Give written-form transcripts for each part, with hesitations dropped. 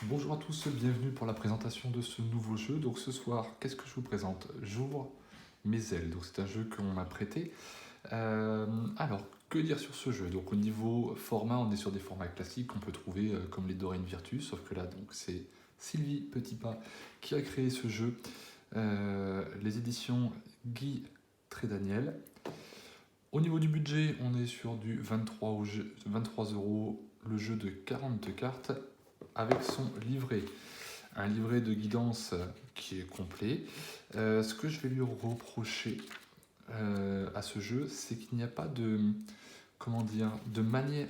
Bonjour à tous, bienvenue pour la présentation de ce nouveau jeu. Donc ce soir, qu'est-ce que je vous présente? J'ouvre mes ailes. Donc c'est un jeu qu'on m'a prêté. Alors, que dire sur ce jeu? Donc au niveau format, on est sur des formats classiques qu'on peut trouver comme les Dorine Virtus, sauf que là, donc c'est Sylvie Petitpas qui a créé ce jeu. Les éditions Guy Trédaniel. Au niveau du budget, on est sur du 23 euros, le jeu de 40 cartes avec son livret. Un livret de guidance qui est complet. Ce que je vais lui reprocher à ce jeu, c'est qu'il n'y a pas de manière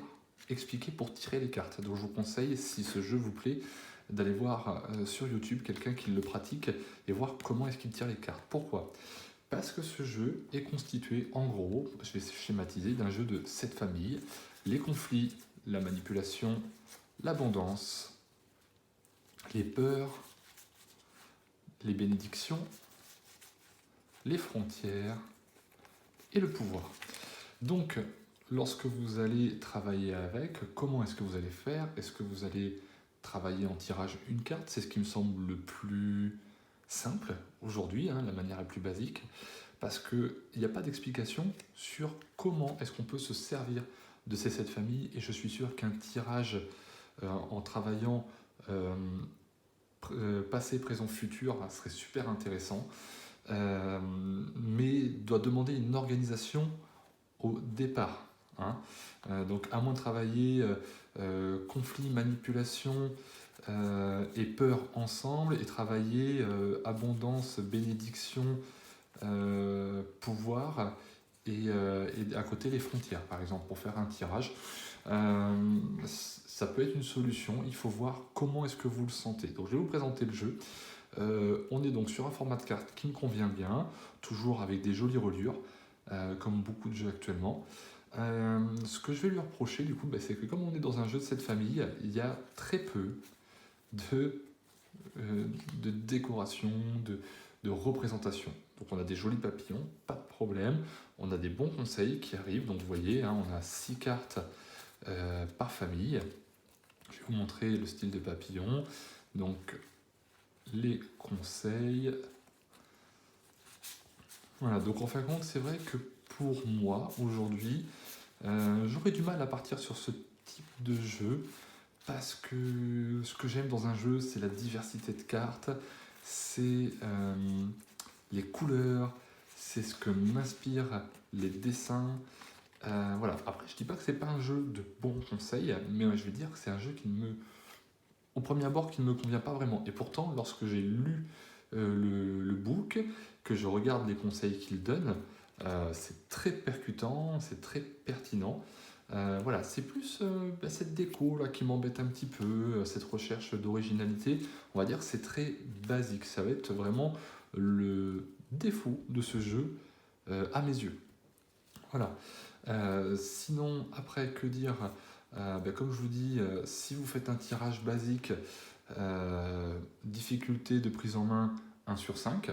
expliquée pour tirer les cartes. Donc je vous conseille, si ce jeu vous plaît, d'aller voir sur YouTube quelqu'un qui le pratique et voir comment est-ce qu'il tire les cartes. Pourquoi? Parce que ce jeu est constitué, en gros, je vais schématiser, d'un jeu de 7 familles. Les conflits, la manipulation, l'abondance, les peurs, les bénédictions, les frontières et le pouvoir. Donc, lorsque vous allez travailler avec, comment est-ce que vous allez faire? Est-ce que vous allez travailler en tirage une carte? C'est ce qui me semble le plus simple aujourd'hui, la manière la plus basique, parce qu'il n'y a pas d'explication sur comment est-ce qu'on peut se servir de ces 7 familles, et je suis sûr qu'un tirage en travaillant passé, présent, futur serait super intéressant, mais doit demander une organisation au départ. Donc à moins de travailler conflit, manipulation et peur ensemble, et travailler abondance, bénédiction, pouvoir, et à côté les frontières, par exemple, pour faire un tirage. Ça peut être une solution, il faut voir comment est-ce que vous le sentez. Donc je vais vous présenter le jeu. On est donc sur un format de carte qui me convient bien, toujours avec des jolies reliures, comme beaucoup de jeux actuellement. Ce que je vais lui reprocher, du coup, c'est que comme on est dans un jeu de cette famille, il y a très peu de, de décoration, de représentation. Donc on a des jolis papillons, pas de problème. On a des bons conseils qui arrivent. Donc vous voyez, on a 6 cartes par famille. Je vais vous montrer le style de papillon. Donc les conseils. Voilà, donc en fin de compte, c'est vrai que pour moi, aujourd'hui, j'aurais du mal à partir sur ce type de jeu, parce que ce que j'aime dans un jeu, c'est la diversité de cartes, c'est les couleurs, c'est ce que m'inspirent les dessins. Voilà. Après, je dis pas que c'est pas un jeu de bons conseils, mais je vais dire que c'est un jeu au premier abord, qui ne me convient pas vraiment. Et pourtant, lorsque j'ai lu le book, que je regarde les conseils qu'il donne, c'est très percutant, c'est très pertinent. Voilà, c'est plus cette déco là qui m'embête un petit peu, cette recherche d'originalité. On va dire que c'est très basique. Ça va être vraiment le défaut de ce jeu à mes yeux. Voilà. Sinon, après, que dire? Comme je vous dis, si vous faites un tirage basique, difficulté de prise en main 1 sur 5.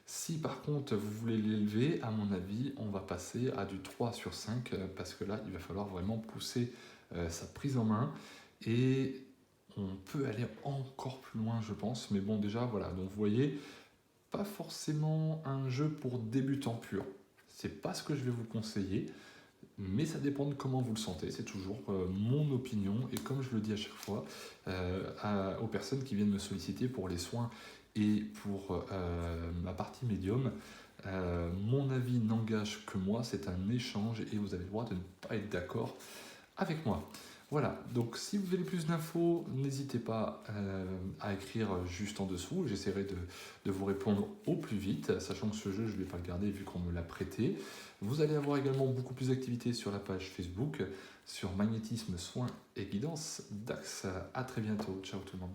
Si par contre vous voulez l'élever, à mon avis, on va passer à du 3 sur 5, parce que là, il va falloir vraiment pousser sa prise en main, et on peut aller encore plus loin, je pense. Mais bon, déjà, voilà. Donc vous voyez, pas forcément un jeu pour débutants pur. C'est pas ce que je vais vous conseiller, mais ça dépend de comment vous le sentez. C'est toujours mon opinion, et comme je le dis à chaque fois aux personnes qui viennent me solliciter pour les soins et pour ma partie médium, mon avis n'engage que moi, c'est un échange, et vous avez le droit de ne pas être d'accord avec moi. Voilà, donc si vous voulez plus d'infos, n'hésitez pas à écrire juste en dessous. J'essaierai de vous répondre au plus vite, sachant que ce jeu, je ne vais pas le garder vu qu'on me l'a prêté. Vous allez avoir également beaucoup plus d'activités sur la page Facebook, sur magnétisme, soins et guidance d'Axe. À très bientôt, ciao tout le monde.